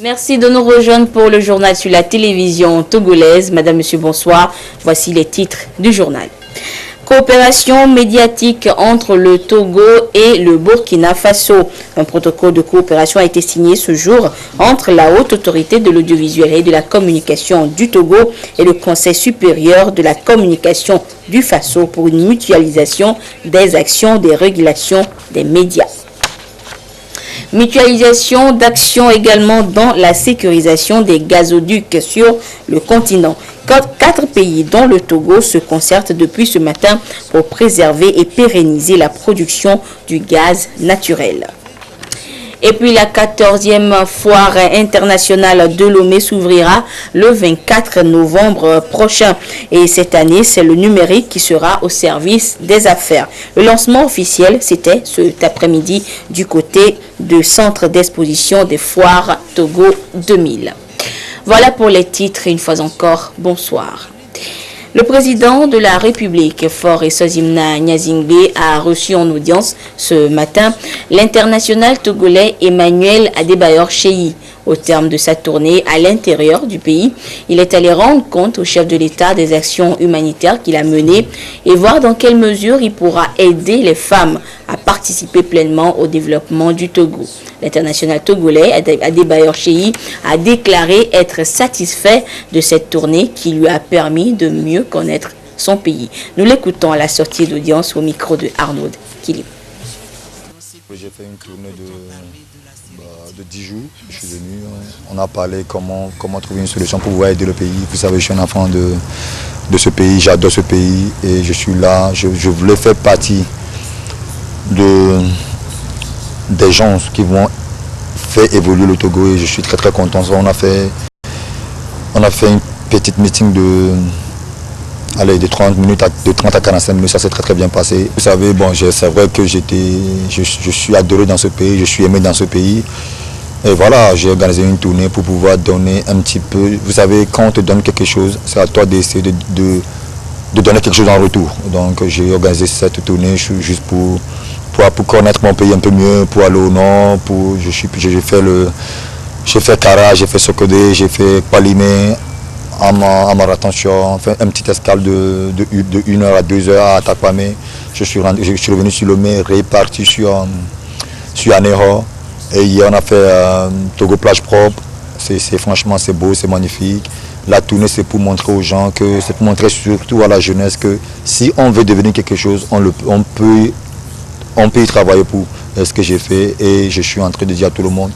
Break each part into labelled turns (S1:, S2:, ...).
S1: Merci de nous rejoindre pour le journal sur la télévision togolaise. Madame, Monsieur, bonsoir. Voici les titres du journal. Coopération médiatique entre le Togo et le Burkina Faso. Un protocole de coopération a été signé ce jour entre la Haute Autorité de l'Audiovisuel et de la Communication du Togo et le Conseil supérieur de la Communication du Faso pour une mutualisation des actions des régulations des médias. Mutualisation d'actions également dans la sécurisation des gazoducs sur le continent. 4 pays, dont le Togo, se concertent depuis ce matin pour préserver et pérenniser la production du gaz naturel. Et puis la 14e foire internationale de Lomé s'ouvrira le 24 novembre prochain. Et cette année, c'est le numérique qui sera au service des affaires. Le lancement officiel, c'était cet après-midi du côté du centre d'exposition des foires Togo 2000. Voilà pour les titres. Une fois encore, bonsoir. Le président de la République, Faure Sozimna Nyazingbe, a reçu en audience ce matin l'international togolais Emmanuel Adebayor Cheyi. Au terme de sa tournée à l'intérieur du pays, il est allé rendre compte au chef de l'État des actions humanitaires qu'il a menées et voir dans quelle mesure il pourra aider les femmes à participer pleinement au développement du Togo. L'international togolais Adebayor Cheyi a déclaré être satisfait de cette tournée qui lui a permis de mieux connaître son pays. Nous l'écoutons à la sortie d'audience au micro de Arnaud Kilip.
S2: J'ai fait une tournée de 10 jours. Je suis venu, on a parlé comment trouver une solution pour pouvoir aider le pays. Vous savez, je suis un enfant de ce pays, j'adore ce pays et je suis là. Je voulais faire partie des gens qui vont faire évoluer le Togo et je suis très content. On a fait une petite meeting de 30 minutes, de 30 à 45 minutes, ça s'est très bien passé. Vous savez, bon, c'est vrai que je suis adoré dans ce pays, je suis aimé dans ce pays. Et voilà, j'ai organisé une tournée pour pouvoir donner un petit peu. Vous savez, quand on te donne quelque chose, c'est à toi d'essayer de donner quelque chose en retour. Donc j'ai organisé cette tournée juste pour connaître mon pays un peu mieux, pour aller au nord. J'ai fait Kara, j'ai fait Sokodé, j'ai fait Palimé, Amaratention, enfin un petit escale de 1 heure à 2 heures à Takwame. Je suis revenu sur Lomé, reparti sur Aného. Et hier on a fait Togo plage propre. Franchement c'est beau, c'est magnifique. La tournée c'est pour montrer aux gens, c'est pour montrer surtout à la jeunesse que si on veut devenir quelque chose, on peut y travailler pour. C'est ce que j'ai fait et je suis en train de dire à tout le monde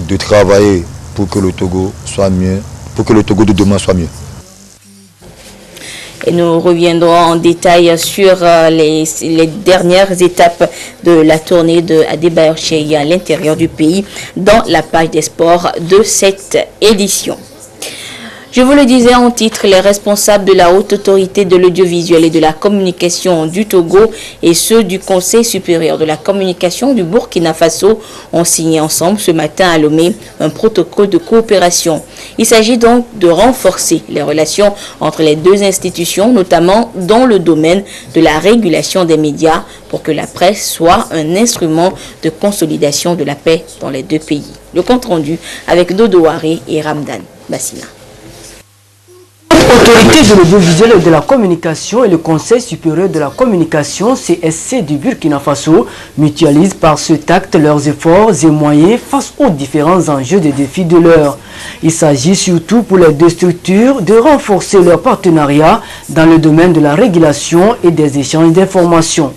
S2: de travailler pour que le Togo soit mieux, pour que le Togo de demain soit mieux.
S1: Et nous reviendrons en détail sur les dernières étapes de la tournée de Adebayor Cheyi à l'intérieur du pays dans la page des sports de cette édition. Je vous le disais en titre, les responsables de la Haute Autorité de l'Audiovisuel et de la Communication du Togo et ceux du Conseil supérieur de la Communication du Burkina Faso ont signé ensemble ce matin à Lomé un protocole de coopération. Il s'agit donc de renforcer les relations entre les deux institutions, notamment dans le domaine de la régulation des médias, pour que la presse soit un instrument de consolidation de la paix dans les deux pays. Le compte rendu avec Dodo Waré et Ramdan Bassina.
S3: L'autorité de l'audiovisuel et de la communication et le Conseil supérieur de la communication CSC du Burkina Faso mutualisent par cet acte leurs efforts et moyens face aux différents enjeux des défis de l'heure. Il s'agit surtout pour les deux structures de renforcer leur partenariat dans le domaine de la régulation et des échanges d'informations.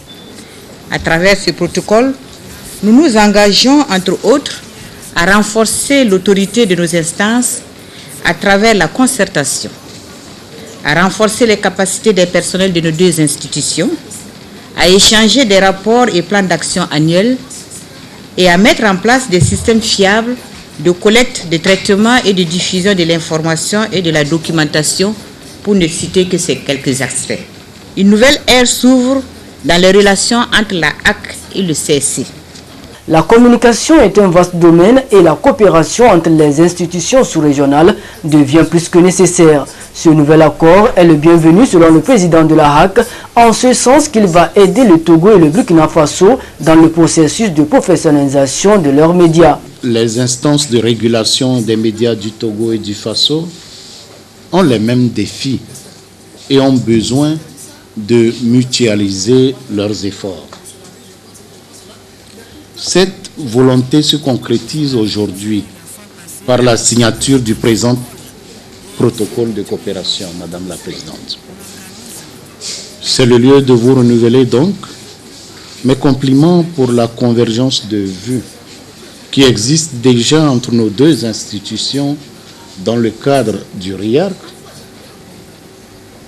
S4: À travers ce protocole, nous nous engageons entre autres à renforcer l'autorité de nos instances à travers la concertation, à renforcer les capacités des personnels de nos deux institutions, à échanger des rapports et plans d'action annuels et à mettre en place des systèmes fiables de collecte, de traitement et de diffusion de l'information et de la documentation, pour ne citer que ces quelques aspects. Une nouvelle ère s'ouvre dans les relations entre la HAC et le CSC.
S3: La communication est un vaste domaine et la coopération entre les institutions sous-régionales devient plus que nécessaire. Ce nouvel accord est le bienvenu selon le président de la HAC, en ce sens qu'il va aider le Togo et le Burkina Faso dans le processus de professionnalisation de leurs médias.
S5: Les instances de régulation des médias du Togo et du Faso ont les mêmes défis et ont besoin de mutualiser leurs efforts. Cette volonté se concrétise aujourd'hui par la signature du présent protocole de coopération, Madame la Présidente. C'est le lieu de vous renouveler donc mes compliments pour la convergence de vues qui existe déjà entre nos deux institutions dans le cadre du RIARC,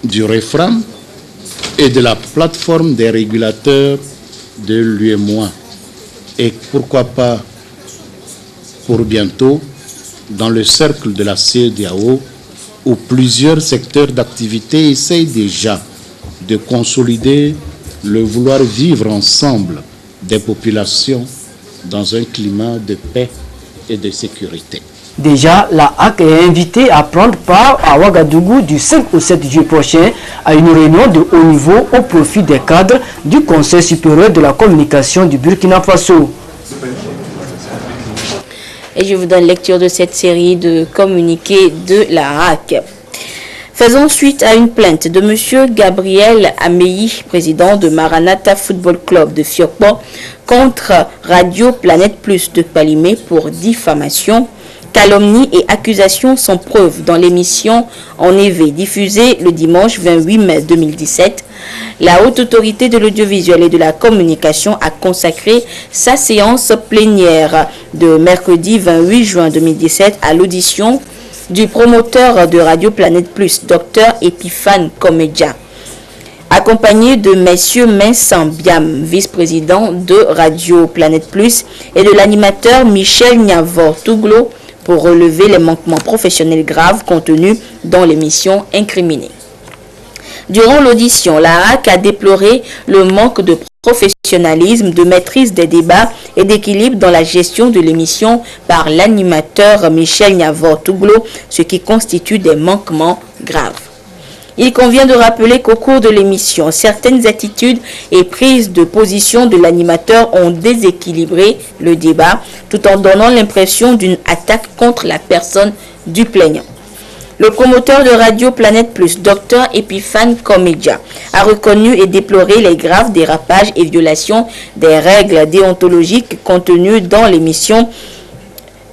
S5: du REFRAM et de la plateforme des régulateurs de l'UEMOA. Et pourquoi pas pour bientôt dans le cercle de la CEDEAO où plusieurs secteurs d'activité essayent déjà de consolider le vouloir vivre ensemble des populations dans un climat de paix et de sécurité.
S3: Déjà, la HAC est invitée à prendre part à Ouagadougou du 5 au 7 juillet prochain à une réunion de haut niveau au profit des cadres du Conseil supérieur de la communication du Burkina Faso.
S1: Et je vous donne lecture de cette série de communiqués de la HAC. Faisons suite à une plainte de M. Gabriel Ameyi, président de Maranatha Football Club de Fiokpo, contre Radio Planète Plus de Palimé pour diffamation, calomnie et accusations sans preuve dans l'émission En éveil diffusée le dimanche 28 mai 2017. La Haute Autorité de l'Audiovisuel et de la Communication a consacré sa séance plénière de mercredi 28 juin 2017 à l'audition du promoteur de Radio Planète Plus, Dr Epiphane Komedja, accompagné de messieurs Vincent Biam, vice-président de Radio Planète Plus, et de l'animateur Michel Niavor Touglo pour relever les manquements professionnels graves contenus dans l'émission incriminée. Durant l'audition, la HAC a déploré le manque de professionnalisme, de maîtrise des débats et d'équilibre dans la gestion de l'émission par l'animateur Michel Niavor Touglo, ce qui constitue des manquements graves. Il convient de rappeler qu'au cours de l'émission, certaines attitudes et prises de position de l'animateur ont déséquilibré le débat tout en donnant l'impression d'une attaque contre la personne du plaignant. Le promoteur de Radio Planète Plus, Dr Epiphane Komedja, a reconnu et déploré les graves dérapages et violations des règles déontologiques contenues dans l'émission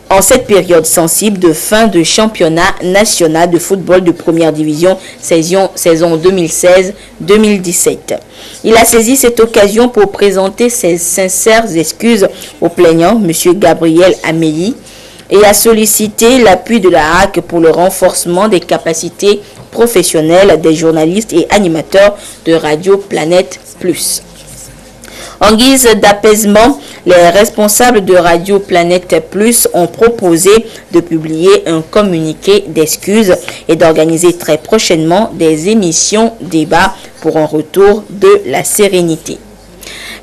S1: en cette période sensible de fin de championnat national de football de première division saison 2016-2017. Il a saisi cette occasion pour présenter ses sincères excuses au plaignant, M. Gabriel Ameyi, et a sollicité l'appui de la HAC pour le renforcement des capacités professionnelles des journalistes et animateurs de Radio Planète Plus. En guise d'apaisement, les responsables de Radio Planète Plus ont proposé de publier un communiqué d'excuses et d'organiser très prochainement des émissions débats pour un retour de la sérénité.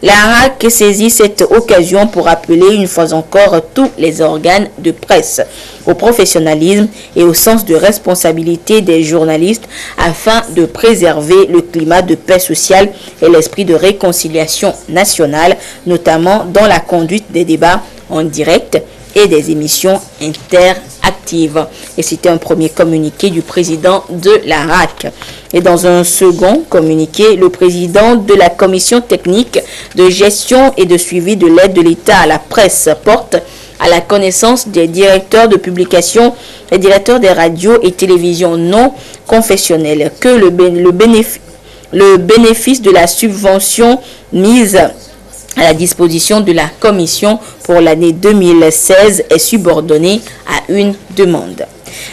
S1: La HAC saisit cette occasion pour appeler une fois encore tous les organes de presse au professionnalisme et au sens de responsabilité des journalistes afin de préserver le climat de paix sociale et l'esprit de réconciliation nationale, notamment dans la conduite des débats en direct et des émissions interactives. Et c'était un premier communiqué du président de la HAC. Et dans un second communiqué, le président de la commission technique de gestion et de suivi de l'aide de l'État à la presse porte à la connaissance des directeurs de publication et directeurs des radios et télévisions non confessionnelles que le bénéfice de la subvention mise à la disposition de la commission pour l'année 2016 est subordonnée à une demande.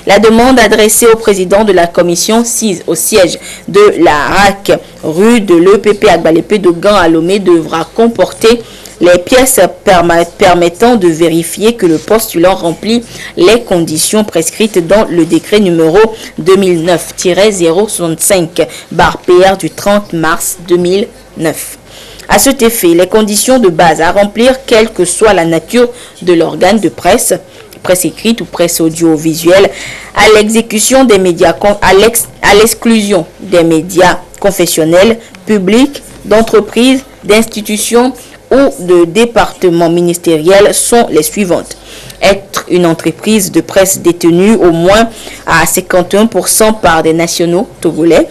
S1: La demande adressée au président de la commission au siège de la HAC, rue de l'EPP à Gbalépé de Gand à Lomé, devra comporter les pièces permettant de vérifier que le postulant remplit les conditions prescrites dans le décret numéro 2009-065/PR du 30 mars 2009. À cet effet, les conditions de base à remplir, quelle que soit la nature de l'organe de presse, presse écrite ou presse audiovisuelle, à l'exécution des médias, à l'exclusion des médias confessionnels, publics, d'entreprises, d'institutions ou de départements ministériels sont les suivantes. Être une entreprise de presse détenue au moins à 51% par des nationaux togolais,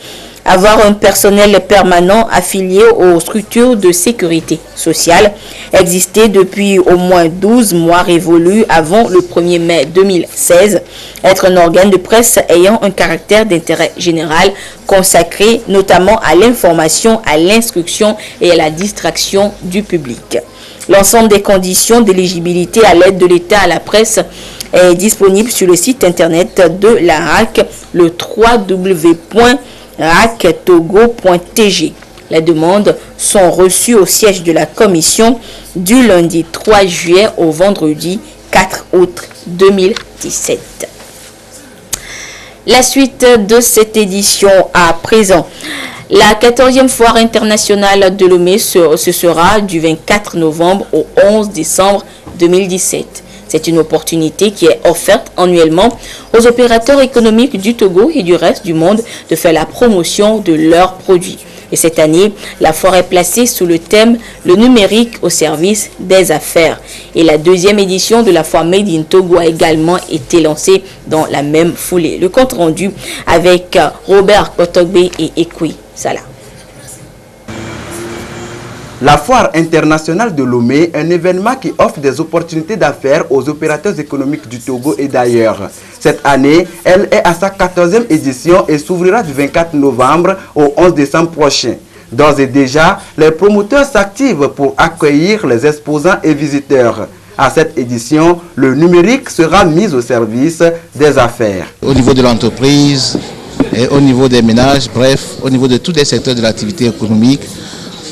S1: avoir un personnel permanent affilié aux structures de sécurité sociale, exister depuis au moins 12 mois révolus avant le 1er mai 2016, être un organe de presse ayant un caractère d'intérêt général consacré notamment à l'information, à l'instruction et à la distraction du public. L'ensemble des conditions d'éligibilité à l'aide de l'État à la presse est disponible sur le site internet de la RAC, le www.ractogo.tg. Les demandes sont reçues au siège de la commission du lundi 3 juillet au vendredi 4 août 2017. La suite de cette édition à présent. La 14e foire internationale de Lomé ce sera du 24 novembre au 11 décembre 2017. C'est une opportunité qui est offerte annuellement aux opérateurs économiques du Togo et du reste du monde de faire la promotion de leurs produits. Et cette année, la foire est placée sous le thème « Le numérique au service des affaires ». Et la deuxième édition de la foire Made in Togo a également été lancée dans la même foulée. Le compte rendu avec Robert Kotogbe et Ekwi Salah.
S6: La foire internationale de Lomé est un événement qui offre des opportunités d'affaires aux opérateurs économiques du Togo et d'ailleurs. Cette année, elle est à sa 14e édition et s'ouvrira du 24 novembre au 11 décembre prochain. D'ores et déjà, les promoteurs s'activent pour accueillir les exposants et visiteurs. À cette édition, le numérique sera mis au service des affaires.
S7: Au niveau de l'entreprise, et au niveau des ménages, bref, au niveau de tous les secteurs de l'activité économique,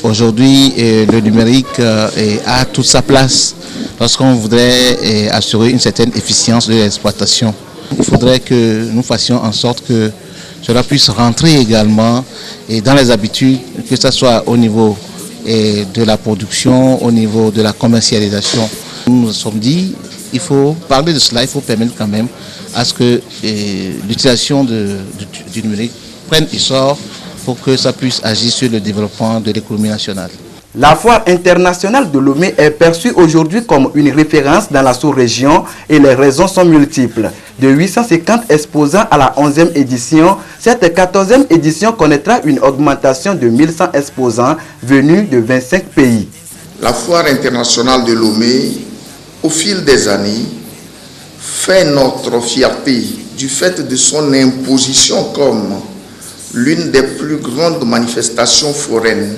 S7: aujourd'hui, le numérique a toute sa place lorsqu'on voudrait assurer une certaine efficience de l'exploitation. Il faudrait que nous fassions en sorte que cela puisse rentrer également dans les habitudes, que ce soit au niveau de la production, au niveau de la commercialisation. Nous nous sommes dit, il faut parler de cela, il faut permettre quand même à ce que l'utilisation du numérique prenne essor pour que ça puisse agir sur le développement de l'économie nationale.
S6: La foire internationale de Lomé est perçue aujourd'hui comme une référence dans la sous-région et les raisons sont multiples. De 850 exposants à la 11e édition, cette 14e édition connaîtra une augmentation de 1100 exposants venus de 25 pays.
S8: La foire internationale de Lomé, au fil des années, fait notre fierté du fait de son imposition comme l'une des plus grandes manifestations foraines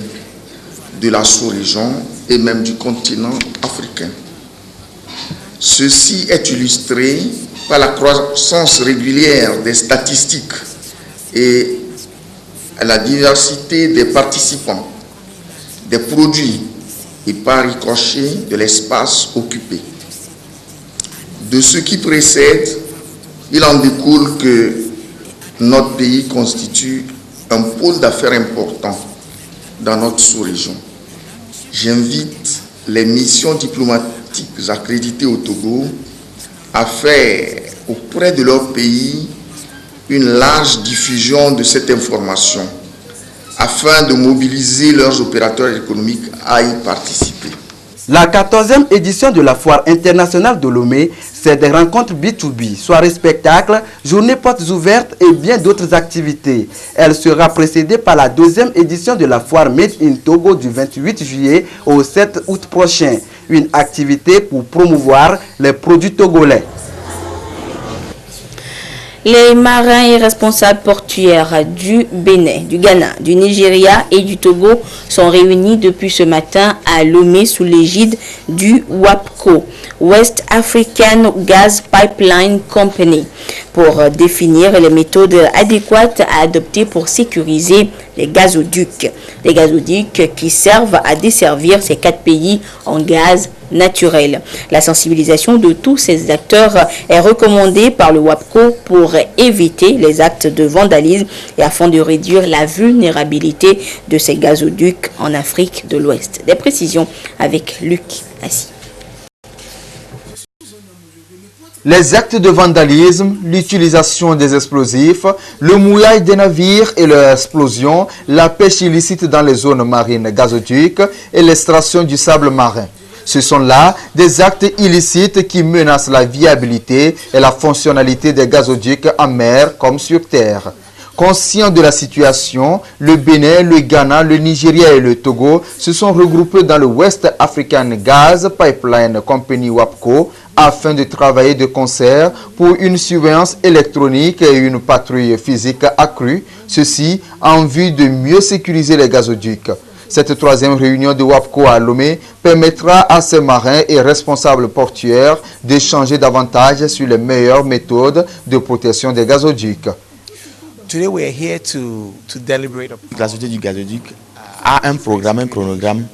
S8: de la sous-région et même du continent africain. Ceci est illustré par la croissance régulière des statistiques et la diversité des participants, des produits et par ricochet de l'espace occupé. De ce qui précède, il en découle que notre pays constitue un pôle d'affaires important dans notre sous-région. J'invite les missions diplomatiques accréditées au Togo à faire auprès de leur pays une large diffusion de cette information afin de mobiliser leurs opérateurs économiques à y participer.
S6: La 14e édition de la foire internationale de Lomé, c'est des rencontres B2B, soirées spectacles, journées portes ouvertes et bien d'autres activités. Elle sera précédée par la 2e édition de la foire Made in Togo du 28 juillet au 7 août prochain. Une activité pour promouvoir les produits togolais.
S1: Les marins et responsables portuaires du Bénin, du Ghana, du Nigeria et du Togo sont réunis depuis ce matin à Lomé sous l'égide du WAPCO, West African Gas Pipeline Company, pour définir les méthodes adéquates à adopter pour sécuriser les gazoducs. Les gazoducs qui servent à desservir ces 4 pays en gaz naturel. La sensibilisation de tous ces acteurs est recommandée par le WAPCO pour éviter les actes de vandalisme et afin de réduire la vulnérabilité de ces gazoducs en Afrique de l'Ouest. Des précisions avec Luc Assis.
S6: Les actes de vandalisme, l'utilisation des explosifs, le mouillage des navires et leur explosion, la pêche illicite dans les zones marines gazoducs et l'extraction du sable marin. Ce sont là des actes illicites qui menacent la viabilité et la fonctionnalité des gazoducs en mer comme sur terre. Conscients de la situation, le Bénin, le Ghana, le Nigeria et le Togo se sont regroupés dans le West African Gas Pipeline Company WAPCO afin de travailler de concert pour une surveillance électronique et une patrouille physique accrue, ceci en vue de mieux sécuriser les gazoducs. Cette troisième réunion de WAPCO à Lomé permettra à ces marins et responsables portuaires d'échanger davantage sur les meilleures méthodes de protection des gazoducs.
S9: Today we are here to deliberate. La société du gazoduc a un programme, un chronogramme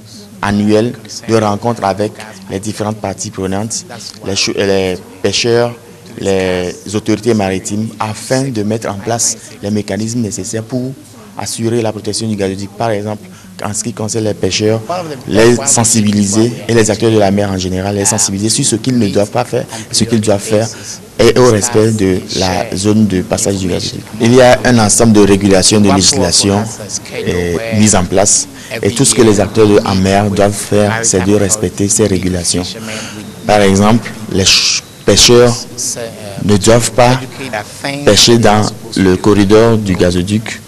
S9: annuel de rencontres avec les différentes parties prenantes, les pêcheurs, les autorités maritimes, afin de mettre en place les mécanismes nécessaires pour assurer la protection du gazoduc. Par exemple, en ce qui concerne les pêcheurs, les sensibiliser et les acteurs de la mer en général, les sensibiliser sur ce qu'ils ne doivent pas faire, ce qu'ils doivent faire et au respect de la zone de passage du gazoduc. Il y a un ensemble de régulations, de législations mises en place et tout ce que les acteurs en mer doivent faire, c'est de respecter ces régulations. Par exemple, les pêcheurs ne doivent pas pêcher dans le corridor du gazoduc.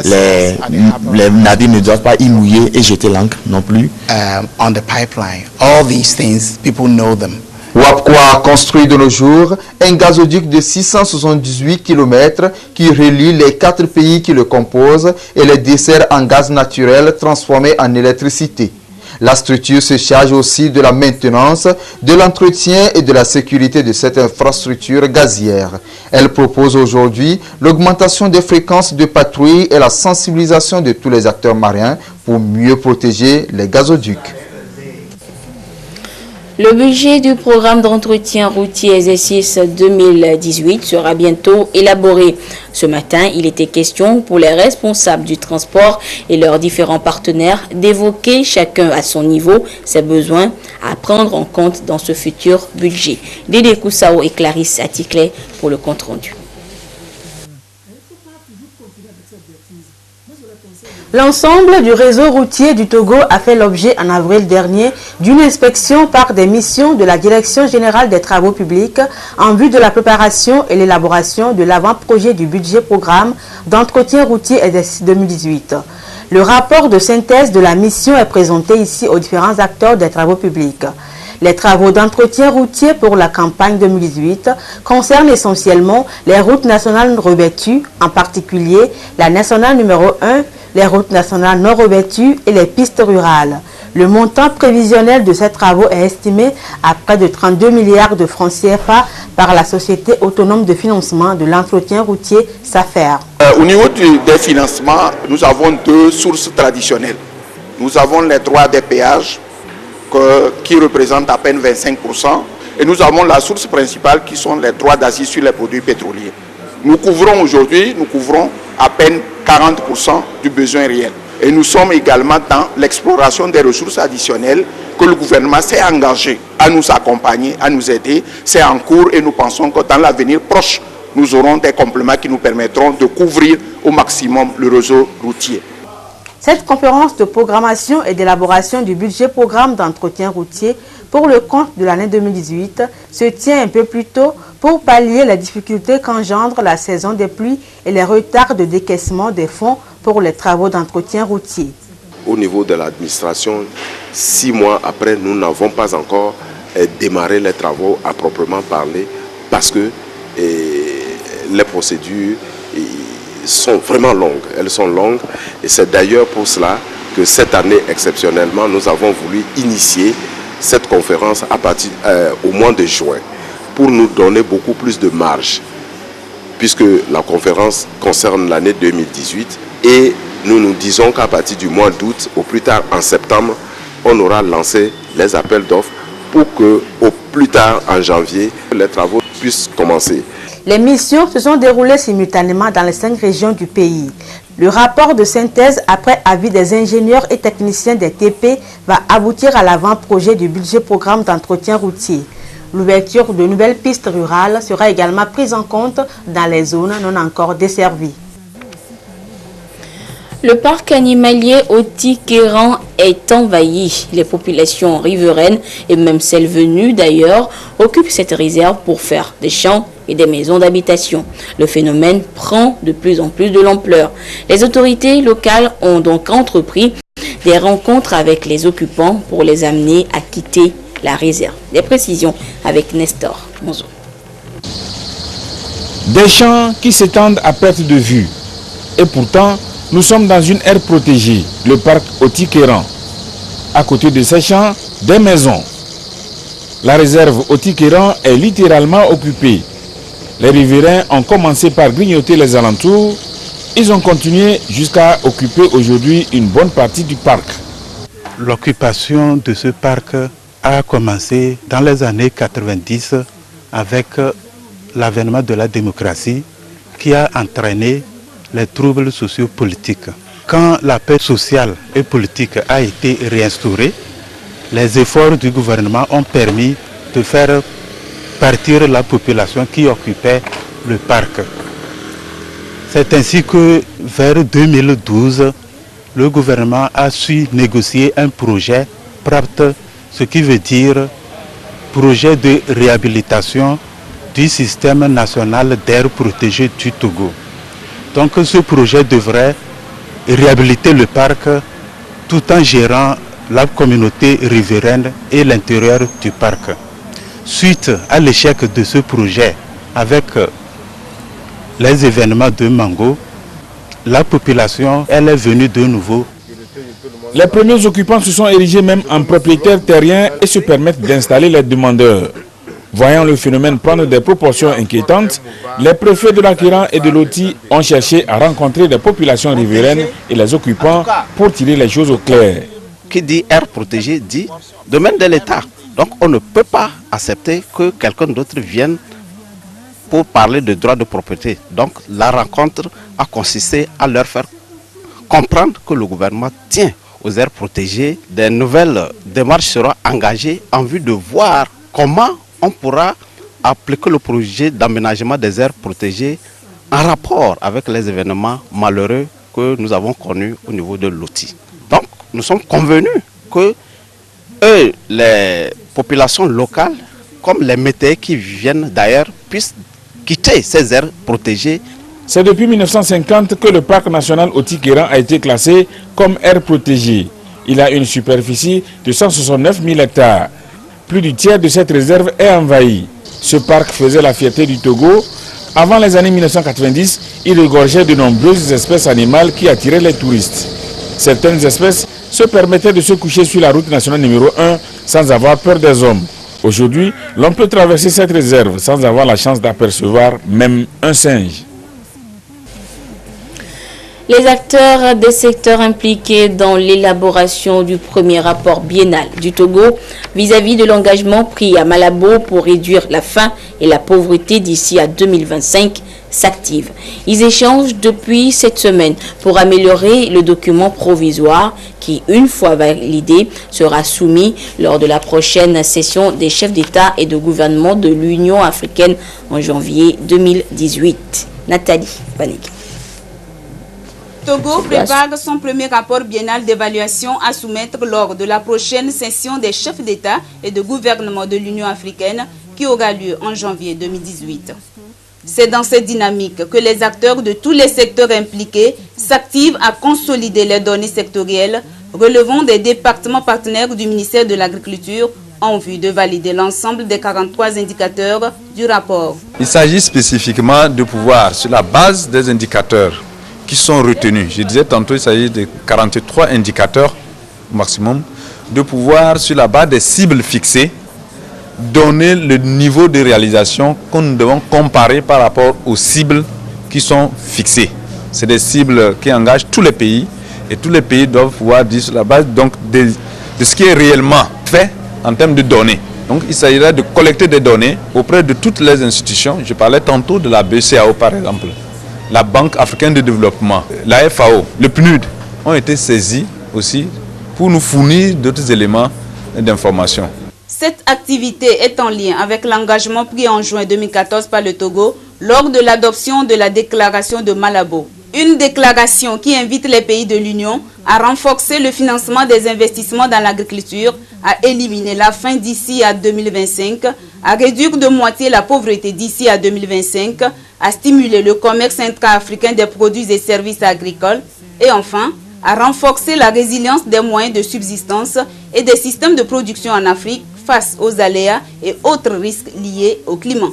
S9: Les navires ne doivent pas y mouiller et jeter l'ancre non plus.
S10: On the pipeline, all these things, people know them.
S6: WAPCO a construit de nos jours un gazoduc de 678 km qui relie les 4 pays qui le composent et les dessert en gaz naturel transformé en électricité. La structure se charge aussi de la maintenance, de l'entretien et de la sécurité de cette infrastructure gazière. Elle propose aujourd'hui l'augmentation des fréquences de patrouille et la sensibilisation de tous les acteurs marins pour mieux protéger les gazoducs.
S1: Le budget du programme d'entretien routier exercice 2018 sera bientôt élaboré. Ce matin, il était question pour les responsables du transport et leurs différents partenaires d'évoquer chacun à son niveau ses besoins à prendre en compte dans ce futur budget. Dédé Koussao et Clarisse Atikle pour le compte rendu.
S11: L'ensemble du réseau routier du Togo a fait l'objet en avril dernier d'une inspection par des missions de la Direction générale des travaux publics en vue de la préparation et l'élaboration de l'avant-projet du budget programme d'entretien routier exercice 2018. Le rapport de synthèse de la mission est présenté ici aux différents acteurs des travaux publics. Les travaux d'entretien routier pour la campagne 2018 concernent essentiellement les routes nationales revêtues, en particulier la nationale numéro 1, les routes nationales non revêtues et les pistes rurales. Le montant prévisionnel de ces travaux est estimé à près de 32 milliards de francs CFA par la Société autonome de financement de l'entretien routier SAFER.
S12: Au niveau des financements, nous avons deux sources traditionnelles. Nous avons les droits des péages qui représentent à peine 25%, et nous avons la source principale qui sont les droits d'assises sur les produits pétroliers. Nous couvrons aujourd'hui, à peine 40% du besoin réel. Et nous sommes également dans l'exploration des ressources additionnelles que le gouvernement s'est engagé à nous accompagner, à nous aider. C'est en cours et nous pensons que dans l'avenir proche, nous aurons des compléments qui nous permettront de couvrir au maximum le réseau routier.
S11: Cette conférence de programmation et d'élaboration du budget programme d'entretien routier pour le compte de l'année 2018 se tient un peu plus tôt pour pallier les difficultés qu'engendre la saison des pluies et les retards de décaissement des fonds pour les travaux d'entretien routier.
S13: Au niveau de l'administration, 6 mois après, nous n'avons pas encore démarré les travaux à proprement parler parce que les procédures sont vraiment longues. Elles sont longues et c'est d'ailleurs pour cela que cette année, exceptionnellement, nous avons voulu initier cette conférence à partir au mois de juin pour nous donner beaucoup plus de marge puisque la conférence concerne l'année 2018 et nous nous disons qu'à partir du mois d'août, au plus tard en septembre, on aura lancé les appels d'offres pour que au plus tard en janvier, les travaux puissent commencer.
S11: Les missions se sont déroulées simultanément dans les 5 régions du pays. Le rapport de synthèse après avis des ingénieurs et techniciens des TP va aboutir à l'avant-projet du budget programme d'entretien routier. L'ouverture de nouvelles pistes rurales sera également prise en compte dans les zones non encore desservies.
S1: Le parc animalier Oti-Kéran est envahi. Les populations riveraines et même celles venues d'ailleurs occupent cette réserve pour faire des champs et des maisons d'habitation. Le phénomène prend de plus en plus de l'ampleur. Les autorités locales ont donc entrepris des rencontres avec les occupants pour les amener à quitter la réserve. Des précisions avec Nestor Monzo.
S14: Des champs qui s'étendent à perte de vue. Et pourtant, nous sommes dans une aire protégée, le parc Oti-Kéran. À côté de ces champs, des maisons. La réserve Oti-Kéran est littéralement occupée. Les riverains ont commencé par grignoter les alentours. Ils ont continué jusqu'à occuper aujourd'hui une bonne partie du parc.
S15: L'occupation de ce parc a commencé dans les années 90 avec l'avènement de la démocratie qui a entraîné les troubles sociopolitiques. Quand la paix sociale et politique a été réinstaurée, les efforts du gouvernement ont permis de faire partir la population qui occupait le parc. C'est ainsi que vers 2012, le gouvernement a su négocier un projet PRAPT, ce qui veut dire projet de réhabilitation du système national d'air protégé du Togo. Donc ce projet devrait réhabiliter le parc tout en gérant la communauté riveraine et l'intérieur du parc. Suite à l'échec de ce projet avec les événements de Mango, la population elle est venue de nouveau.
S14: Les premiers occupants se sont érigés même en propriétaires terriens et se permettent d'installer les demandeurs. Voyant le phénomène prendre des proportions inquiétantes, les préfets de l'Akiran et de l'Oti ont cherché à rencontrer les populations riveraines et les occupants pour tirer les choses au clair.
S16: Qui dit aire protégée dit domaine de l'État. Donc on ne peut pas accepter que quelqu'un d'autre vienne pour parler de droit de propriété. Donc la rencontre a consisté à leur faire comprendre que le gouvernement tient aux aires protégées. Des nouvelles démarches seront engagées en vue de voir comment on pourra appliquer le projet d'aménagement des aires protégées en rapport avec les événements malheureux que nous avons connus au niveau de l'Oti. Donc, nous sommes convenus que les populations locales, comme les métayers qui viennent d'ailleurs, puissent quitter ces aires protégées.
S14: C'est depuis 1950 que le parc national Oti-Kéran a été classé comme aire protégée. Il a une superficie de 169 000 hectares. Plus du tiers de cette réserve est envahi. Ce parc faisait la fierté du Togo. Avant les années 1990, il regorgeait de nombreuses espèces animales qui attiraient les touristes. Certaines espèces se permettaient de se coucher sur la route nationale numéro 1 sans avoir peur des hommes. Aujourd'hui, l'on peut traverser cette réserve sans avoir la chance d'apercevoir même un singe.
S1: Les acteurs des secteurs impliqués dans l'élaboration du premier rapport biennal du Togo vis-à-vis de l'engagement pris à Malabo pour réduire la faim et la pauvreté d'ici à 2025 s'activent. Ils échangent depuis cette semaine pour améliorer le document provisoire qui, une fois validé, sera soumis lors de la prochaine session des chefs d'État et de gouvernement de l'Union africaine en janvier 2018. Nathalie Vanig.
S17: Togo prépare son premier rapport biennal d'évaluation à soumettre lors de la prochaine session des chefs d'État et de gouvernement de l'Union africaine qui aura lieu en janvier 2018. C'est dans cette dynamique que les acteurs de tous les secteurs impliqués s'activent à consolider les données sectorielles relevant des départements partenaires du ministère de l'Agriculture en vue de valider l'ensemble des 43 indicateurs du rapport.
S18: Il s'agit spécifiquement de pouvoir, sur la base des indicateurs qui sont retenus, je disais tantôt il s'agit de 43 indicateurs au maximum, de pouvoir sur la base des cibles fixées, donner le niveau de réalisation que nous devons comparer par rapport aux cibles qui sont fixées. C'est des cibles qui engagent tous les pays et tous les pays doivent pouvoir dire sur la base donc de ce qui est réellement fait en termes de données. Donc il s'agirait de collecter des données auprès de toutes les institutions. Je parlais tantôt de la BCAO par exemple, la Banque africaine de développement, la FAO, le PNUD ont été saisis aussi pour nous fournir d'autres éléments d'information.
S17: Cette activité est en lien avec l'engagement pris en juin 2014 par le Togo lors de l'adoption de la déclaration de Malabo. Une déclaration qui invite les pays de l'Union à renforcer le financement des investissements dans l'agriculture, à éliminer la faim d'ici à 2025, à réduire de moitié la pauvreté d'ici à 2025, à stimuler le commerce intra-africain des produits et services agricoles et enfin à renforcer la résilience des moyens de subsistance et des systèmes de production en Afrique face aux aléas et autres risques liés au climat.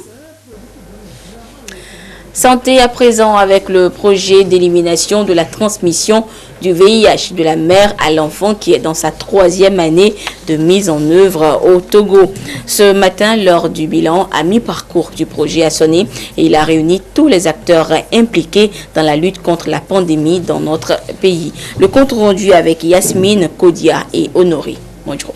S1: Santé à présent avec le projet d'élimination de la transmission du VIH de la mère à l'enfant qui est dans sa 3e année de mise en œuvre au Togo. Ce matin, lors du bilan à mi-parcours du projet a sonné et il a réuni tous les acteurs impliqués dans la lutte contre la pandémie dans notre pays. Le compte rendu avec Yasmine, Kodia et Honoré. Bonjour.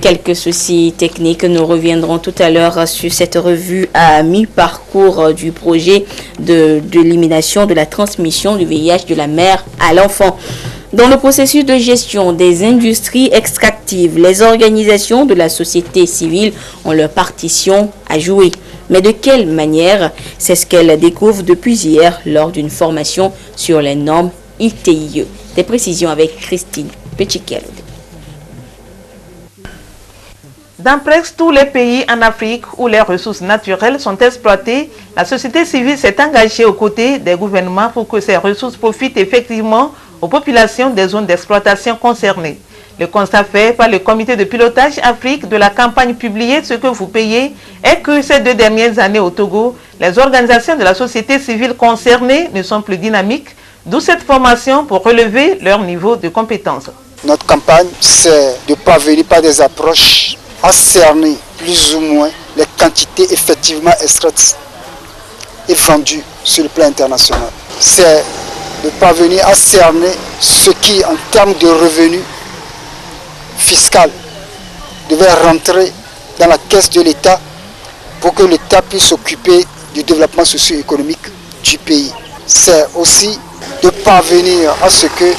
S1: Quelques soucis techniques, nous reviendrons tout à l'heure sur cette revue à mi-parcours du projet d'élimination de la transmission du VIH de la mère à l'enfant. Dans le processus de gestion des industries extractives, les organisations de la société civile ont leur partition à jouer. Mais de quelle manière? C'est ce qu'elles découvrent depuis hier lors d'une formation sur les normes ITIE. Des précisions avec Christine Petchikel.
S19: Dans presque tous les pays en Afrique où les ressources naturelles sont exploitées, la société civile s'est engagée aux côtés des gouvernements pour que ces ressources profitent effectivement aux populations des zones d'exploitation concernées. Le constat fait par le comité de pilotage Afrique de la campagne publiée Ce que vous payez est que ces 2 dernières années au Togo, les organisations de la société civile concernées ne sont plus dynamiques, d'où cette formation pour relever leur niveau de compétence.
S20: Notre campagne, c'est de parvenir par des approches à cerner plus ou moins les quantités effectivement extraites et vendues sur le plan international. C'est de parvenir à cerner ce qui, en termes de revenus fiscaux, devait rentrer dans la caisse de l'État pour que l'État puisse s'occuper du développement socio-économique du pays. C'est aussi de parvenir à ce que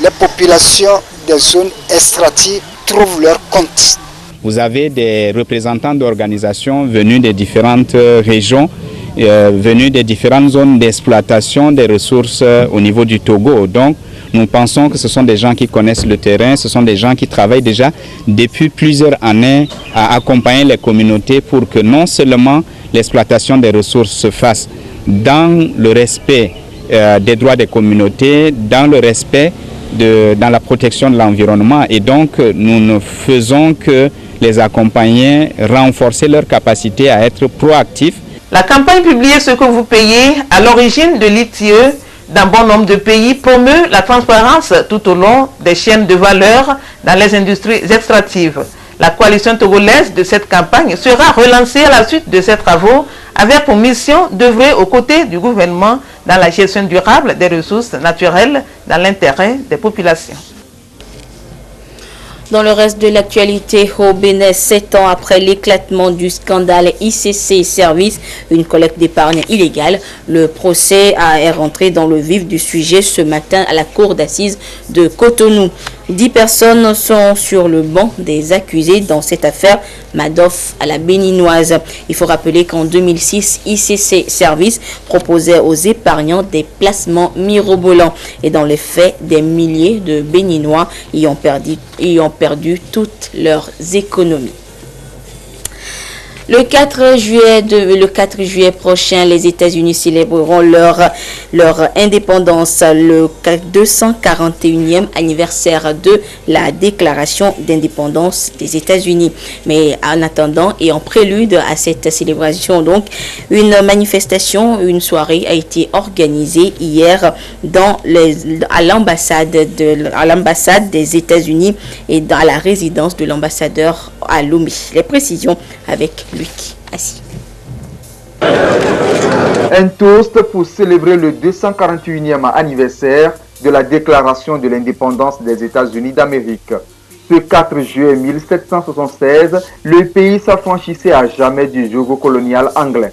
S20: les populations des zones extractives trouvent leur compte.
S21: Vous avez des représentants d'organisations venus des différentes régions, venus des différentes zones d'exploitation des ressources au niveau du Togo. Donc, nous pensons que ce sont des gens qui connaissent le terrain, ce sont des gens qui travaillent déjà depuis plusieurs années à accompagner les communautés pour que non seulement l'exploitation des ressources se fasse dans le respect des droits des communautés, dans le respect dans la protection de l'environnement, et donc nous ne faisons que les accompagner, renforcer leur capacité à être proactifs.
S19: La campagne publiée Ce que vous payez à l'origine de l'ITIE dans bon nombre de pays promeut la transparence tout au long des chaînes de valeur dans les industries extractives. La coalition togolaise de cette campagne sera relancée à la suite de ces travaux avec pour mission d'œuvrer aux côtés du gouvernement dans la gestion durable des ressources naturelles dans l'intérêt des populations.
S1: Dans le reste de l'actualité, au Bénin, 7 ans après l'éclatement du scandale ICC Service, une collecte d'épargne illégale, le procès est rentré dans le vif du sujet ce matin à la cour d'assises de Cotonou. 10 personnes sont sur le banc des accusés dans cette affaire Madoff à la béninoise. Il faut rappeler qu'en 2006, ICC Service proposait aux épargnants des placements mirobolants. Et dans les faits, des milliers de Béninois y ont perdu toutes leurs économies. Le 4 juillet prochain, les États-Unis célébreront leur indépendance, le 241e anniversaire de la déclaration d'indépendance des États-Unis. Mais en attendant et en prélude à cette célébration, donc, une manifestation, une soirée a été organisée hier à l'ambassade des États-Unis et à la résidence de l'ambassadeur à Lomé. Les précisions avec Luc Assis.
S22: Un toast pour célébrer le 241e anniversaire de la déclaration de l'indépendance des États-Unis d'Amérique. Ce 4 juillet 1776, le pays s'affranchissait à jamais du joug colonial anglais.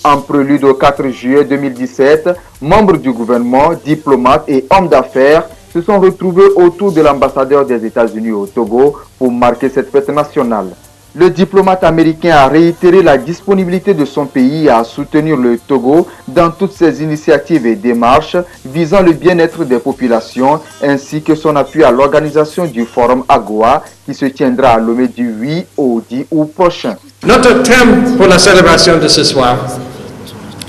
S22: En prélude au 4 juillet 2017, membres du gouvernement, diplomates et hommes d'affaires se sont retrouvés autour de l'ambassadeur des États-Unis au Togo pour marquer cette fête nationale. Le diplomate américain a réitéré la disponibilité de son pays à soutenir le Togo dans toutes ses initiatives et démarches visant le bien-être des populations ainsi que son appui à l'organisation du Forum AGOA qui se tiendra à Lomé du 8 au 10 août prochain.
S2: Notre thème pour la célébration de ce soir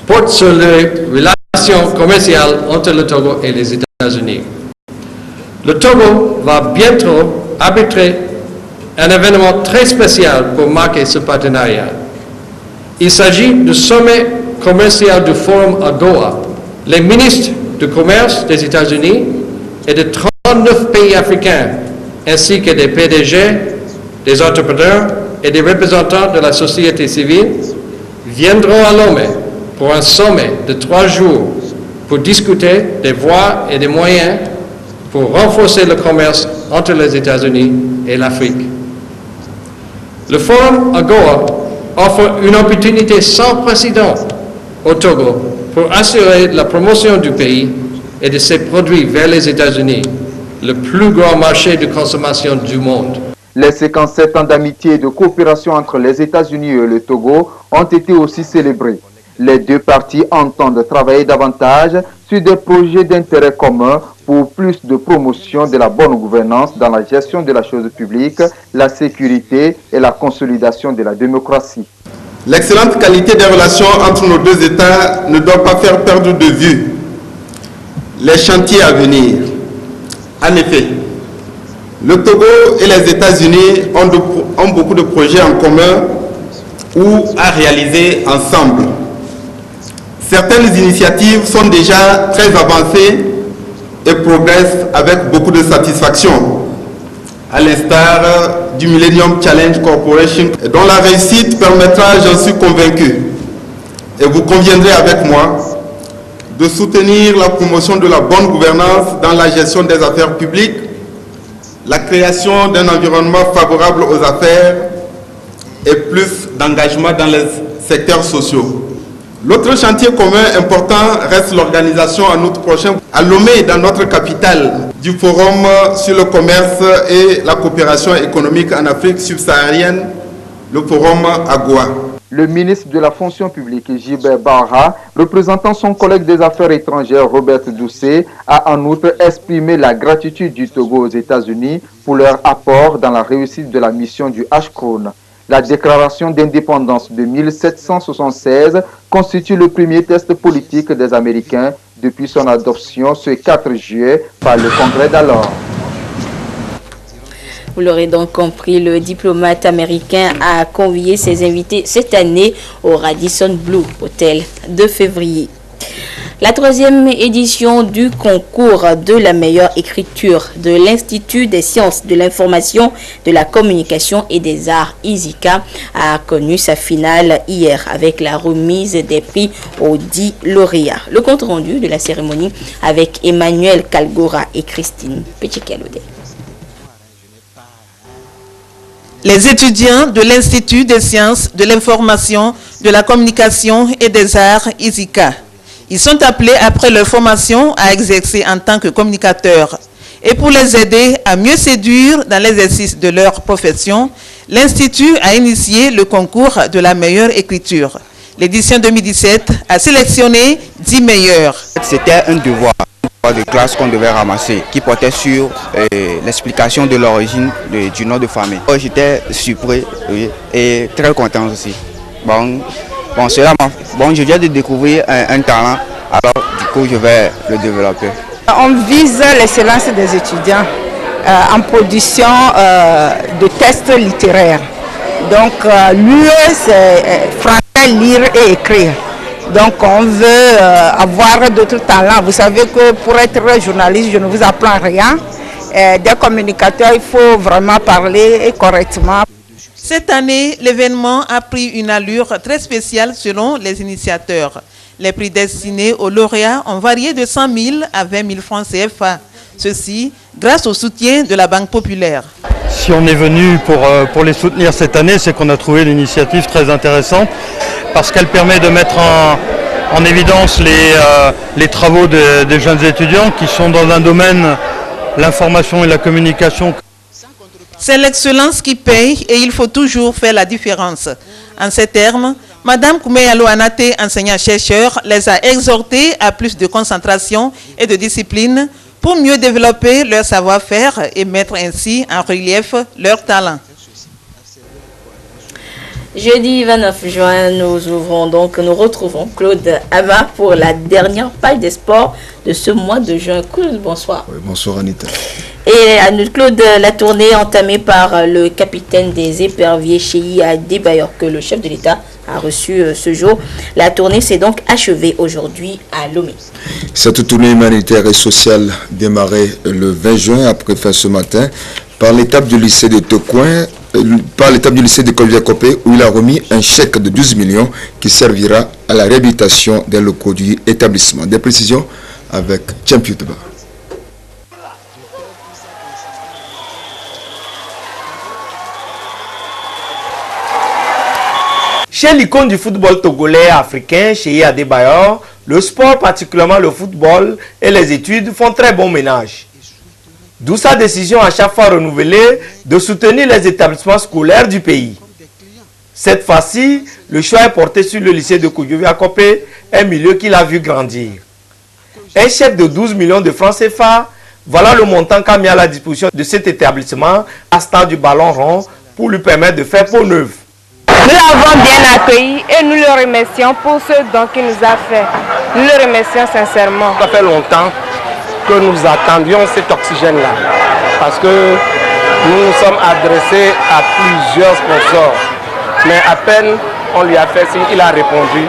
S2: porte sur les relations commerciales entre le Togo et les États-Unis. Le Togo va bientôt arbitrer un événement très spécial pour marquer ce partenariat. Il s'agit du sommet commercial du Forum AGOA. Les ministres du commerce des États-Unis et de 39 pays africains, ainsi que des PDG, des entrepreneurs et des représentants de la société civile, viendront à Lomé pour un sommet de 3 jours pour discuter des voies et des moyens pour renforcer le commerce entre les États-Unis et l'Afrique. Le Forum AGOA offre une opportunité sans précédent au Togo pour assurer la promotion du pays et de ses produits vers les États-Unis, le plus grand marché de consommation du monde.
S22: Les 57 ans d'amitié et de coopération entre les États-Unis et le Togo ont été aussi célébrés. Les deux parties entendent travailler davantage sur des projets d'intérêt commun pour plus de promotion de la bonne gouvernance dans la gestion de la chose publique, la sécurité et la consolidation de la démocratie.
S4: L'excellente qualité des relations entre nos deux États ne doit pas faire perdre de vue les chantiers à venir. En effet, le Togo et les États-Unis ont beaucoup de projets en commun ou à réaliser ensemble. Certaines initiatives sont déjà très avancées et progressent avec beaucoup de satisfaction, à l'instar du Millennium Challenge Corporation, dont la réussite permettra, j'en suis convaincu, et vous conviendrez avec moi, de soutenir la promotion de la bonne gouvernance dans la gestion des affaires publiques, la création d'un environnement favorable aux affaires et plus d'engagement dans les secteurs sociaux. L'autre chantier commun important reste l'organisation en août prochain à Lomé, dans notre capitale, du Forum sur le commerce et la coopération économique en Afrique subsaharienne, le Forum AGOA.
S22: Le ministre de la fonction publique, Gilbert Barra, représentant son collègue des affaires étrangères, Robert Doucet, a en outre exprimé la gratitude du Togo aux États-Unis pour leur apport dans la réussite de la mission du Ashkrone. La déclaration d'indépendance de 1776 constitue le premier test politique des Américains depuis son adoption ce 4 juillet par le Congrès d'alors.
S1: Vous l'aurez donc compris, le diplomate américain a convié ses invités cette année au Radisson Blu Hotel de février. La 3e édition du concours de la meilleure écriture de l'Institut des sciences de l'information, de la communication et des arts ISICA a connu sa finale hier avec la remise des prix aux 10 lauréats. Le compte rendu de la cérémonie avec Emmanuel Kalgora et Christine Petit-Calodé.
S19: Les étudiants de l'Institut des sciences de l'information, de la communication et des arts ISICA. Ils sont appelés après leur formation à exercer en tant que communicateurs. Et pour les aider à mieux séduire dans l'exercice de leur profession, l'Institut a initié le concours de la meilleure écriture. L'édition 2017 a sélectionné 10 meilleurs.
S23: C'était un devoir de classe qu'on devait ramasser, qui portait sur l'explication de l'origine du nom de famille. J'étais surpris et très content aussi. Je viens de découvrir un talent, alors du coup je vais le développer.
S24: On vise l'excellence des étudiants en production de textes littéraires. Donc l'UE c'est français, lire et écrire. Donc on veut avoir d'autres talents. Vous savez que pour être journaliste, je ne vous apprends rien. Des communicateurs, il faut vraiment parler correctement.
S19: Cette année, l'événement a pris une allure très spéciale selon les initiateurs. Les prix destinés aux lauréats ont varié de 100 000 à 20 000 francs CFA. Ceci grâce au soutien de la Banque populaire.
S3: Si on est venu pour les soutenir cette année, c'est qu'on a trouvé l'initiative très intéressante parce qu'elle permet de mettre en évidence les travaux des jeunes étudiants qui sont dans un domaine, l'information et la communication.
S19: C'est l'excellence qui paye et il faut toujours faire la différence. En ces termes, Madame Koumeyalo Anate, enseignant-chercheur, les a exhortés à plus de concentration et de discipline pour mieux développer leur savoir-faire et mettre ainsi en relief leur talent.
S1: Jeudi 29 juin, nous retrouvons Claude Ama pour la dernière page des sports de ce mois de juin. Claude, bonsoir.
S5: Oui, bonsoir Anita.
S1: Et Claude, la tournée entamée par le capitaine des éperviers Cheyi Adebayor, que le chef de l'État a reçu ce jour. La tournée s'est donc achevée aujourd'hui à Lomé.
S5: Cette tournée humanitaire et sociale démarrait le 20 juin, après fin ce matin, par l'étape du lycée de Tocoin, par l'étape du lycée de Kolvia-Kopé, où il a remis un chèque de 12 millions qui servira à la réhabilitation des locaux du établissement. Des précisions avec Champion Touba.
S7: Chez l'icône du football togolais africain, Cheyi Adebayor, le sport, particulièrement le football et les études font très bon ménage. D'où sa décision à chaque fois renouvelée de soutenir les établissements scolaires du pays. Cette fois-ci, le choix est porté sur le lycée de Kodjovia-Kopé, un milieu qu'il a vu grandir. Un chèque de 12 millions de francs CFA, voilà le montant qu'a mis à la disposition de cet établissement à Stade du Ballon Rond pour lui permettre de faire peau neuve.
S8: Nous l'avons bien accueilli et nous le remercions pour ce don qu'il nous a fait. Nous le remercions sincèrement.
S25: Ça fait longtemps que nous attendions cet oxygène-là parce que nous nous sommes adressés à plusieurs sponsors. Mais à peine on lui a fait signe, il a répondu.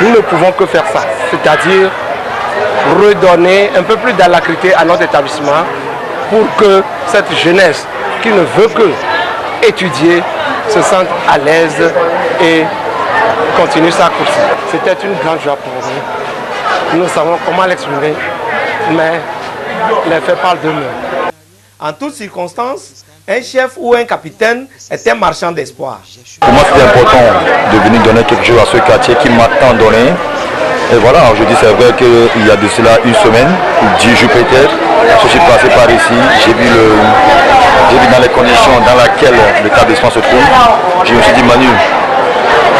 S25: Nous ne pouvons que faire ça, c'est-à-dire redonner un peu plus d'alacrité à notre établissement pour que cette jeunesse qui ne veut que étudier se sente à l'aise et continue sa course. C'était une grande joie pour nous. Nous savons comment l'exprimer, mais les faits parlent d'eux-mêmes.
S7: En toutes circonstances, un chef ou un capitaine est un marchand d'espoir.
S26: Pour moi, c'est important de venir donner quelque chose à ce quartier qui m'a tant donné. Et voilà, aujourd'hui, c'est vrai qu'il y a de cela une semaine, ou 10 jours peut-être, je suis passé par ici, j'ai vu dans les conditions dans lesquelles l'établissement se trouve, je me suis dit, Manu,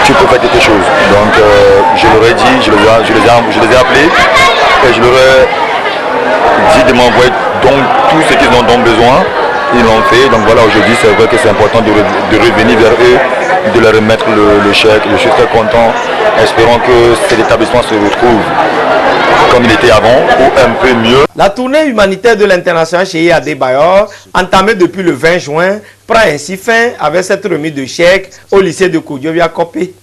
S26: tu peux faire quelque chose. Donc, je leur ai dit, je les ai appelés, et je leur ai dit de m'envoyer donc tout ce qu'ils ont donc besoin. Ils l'ont fait, donc voilà, aujourd'hui c'est vrai que c'est important de revenir vers eux, de leur remettre le chèque. Je suis très content, espérons que cet établissement se retrouve comme il était avant ou un peu mieux.
S7: La tournée humanitaire de l'international Cheyi Adebayor, entamée depuis le 20 juin, prend ainsi fin avec cette remise de chèques au lycée de Kodjovia-Kopé.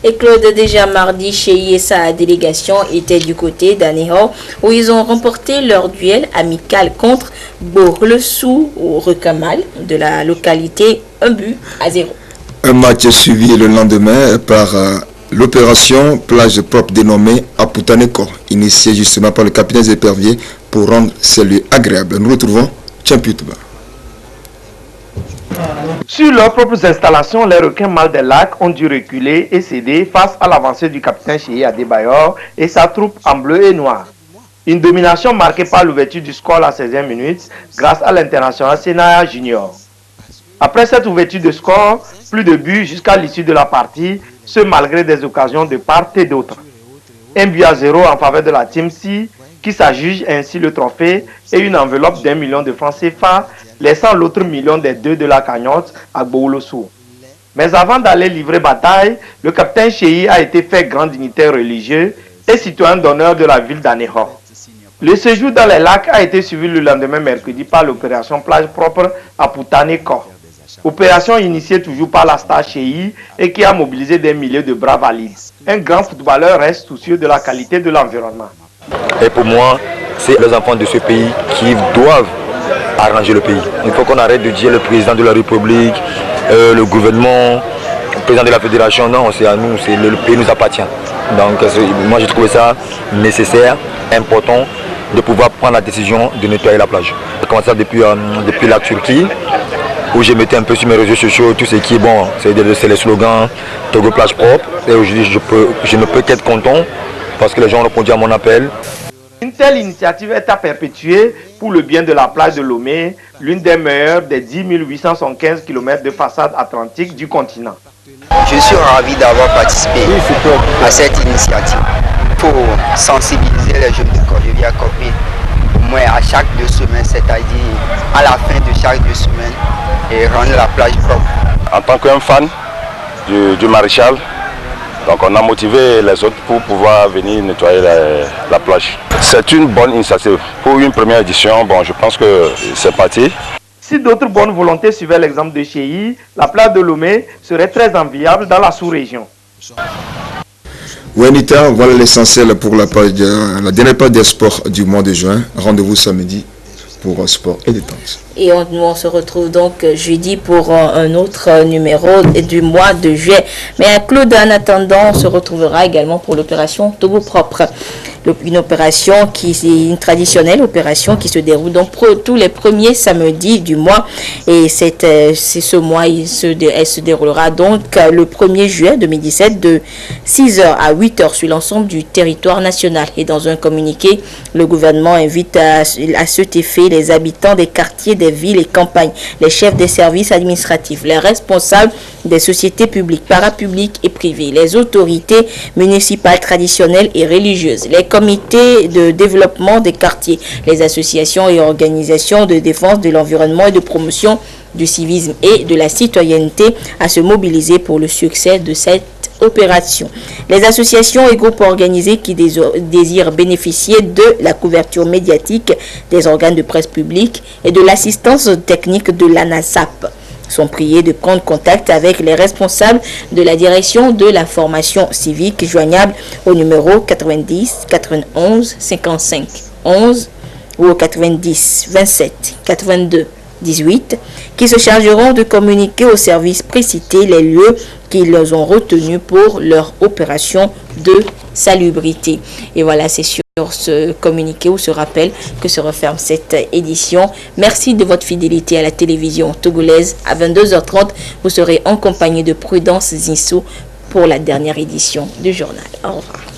S1: Et Claude, déjà mardi, Cheyi et sa délégation étaient du côté d'Aného, où ils ont remporté leur duel amical contre Borlesou au Rekamal de la localité, 1-0.
S5: Un match suivi le lendemain par l'opération plage propre dénommée Aputaneko, initiée justement par le capitaine des éperviers pour rendre ces lieux agréables. Nous retrouvons Champion Touba.
S7: Sur leurs propres installations, les requins mâles des lacs ont dû reculer et céder face à l'avancée du capitaine Cheyi Adebayor et sa troupe en bleu et noir. Une domination marquée par l'ouverture du score à la 16e minute grâce à l'international Senaya Junior. Après cette ouverture de score, plus de buts jusqu'à l'issue de la partie, ce malgré des occasions de part et d'autre. 1-0 en faveur de la Team C, qui s'adjuge ainsi le trophée et une enveloppe d'1 million de francs CFA, laissant l'autre million des deux de la cagnotte à Gboulossou. Mais avant d'aller livrer bataille, le capitaine Cheyi a été fait grand dignitaire religieux et citoyen d'honneur de la ville d'Aného. Le séjour dans les lacs a été suivi le lendemain mercredi par l'opération plage propre à Putaneko. Opération initiée toujours par la star Cheyi et qui a mobilisé des milliers de bras valides. Un grand footballeur reste soucieux de la qualité de l'environnement.
S26: Et pour moi, c'est les enfants de ce pays qui doivent arranger le pays. Il faut qu'on arrête de dire le président de la République, le gouvernement, président de la fédération, non, c'est à nous, le pays nous appartient. Donc moi j'ai trouvé ça nécessaire, important de pouvoir prendre la décision de nettoyer la plage. J'ai commencé depuis la Turquie, où je mettais un peu sur mes réseaux sociaux tout ce qui est bon, c'est les slogans Togo plage propre. Et aujourd'hui je ne peux qu'être content parce que les gens ont répondu à mon appel.
S7: Une telle initiative est à perpétuer pour le bien de la plage de Lomé, l'une des meilleures des 10 815 km de façade atlantique du continent.
S6: Je suis ravi d'avoir participé à cette initiative pour sensibiliser les jeunes de Cordillère-Copé au moins à chaque 2 semaines, c'est-à-dire à la fin de chaque 2 semaines et rendre la plage propre.
S26: En tant qu'un fan du maréchal, donc on a motivé les autres pour pouvoir venir nettoyer la plage. C'est une bonne initiative. Pour une première édition, bon, je pense que c'est parti.
S7: Si d'autres bonnes volontés suivaient l'exemple de Chéhi, la plage de Lomé serait très enviable dans la sous-région.
S5: Oui, Anita, voilà l'essentiel pour la dernière page des sports du mois de juin. Rendez-vous samedi pour sport et détente.
S1: Et nous on se retrouve donc jeudi pour un autre numéro du mois de juillet. Mais à Claude, en attendant, on se retrouvera également pour l'opération Togo Propre. Une opération une traditionnelle opération qui se déroule donc tous les premiers samedis du mois. Et c'est ce mois, elle se déroulera donc le 1er juillet 2017 de 6h à 8h sur l'ensemble du territoire national. Et dans un communiqué, le gouvernement invite à cet effet les habitants des quartiers, des villes et campagnes, les chefs des services administratifs, les responsables des sociétés publiques, parapubliques et privées, les autorités municipales traditionnelles et religieuses, les comités de développement des quartiers, les associations et organisations de défense de l'environnement et de promotion du civisme et de la citoyenneté à se mobiliser pour le succès de cette opération. Les associations et groupes organisés qui désirent bénéficier de la couverture médiatique des organes de presse publique et de l'assistance technique de l'ANASAP sont priés de prendre contact avec les responsables de la direction de la formation civique joignable au numéro 90 91 55 11 ou au 90 27 82 18 qui se chargeront de communiquer aux services précités les lieux qu'ils ont retenus pour leur opération de salubrité. Et voilà, c'est sur ce communiqué ou ce rappel que se referme cette édition. Merci de votre fidélité à la télévision togolaise. À 22h30, vous serez en compagnie de Prudence Zinsou pour la dernière édition du journal. Au revoir.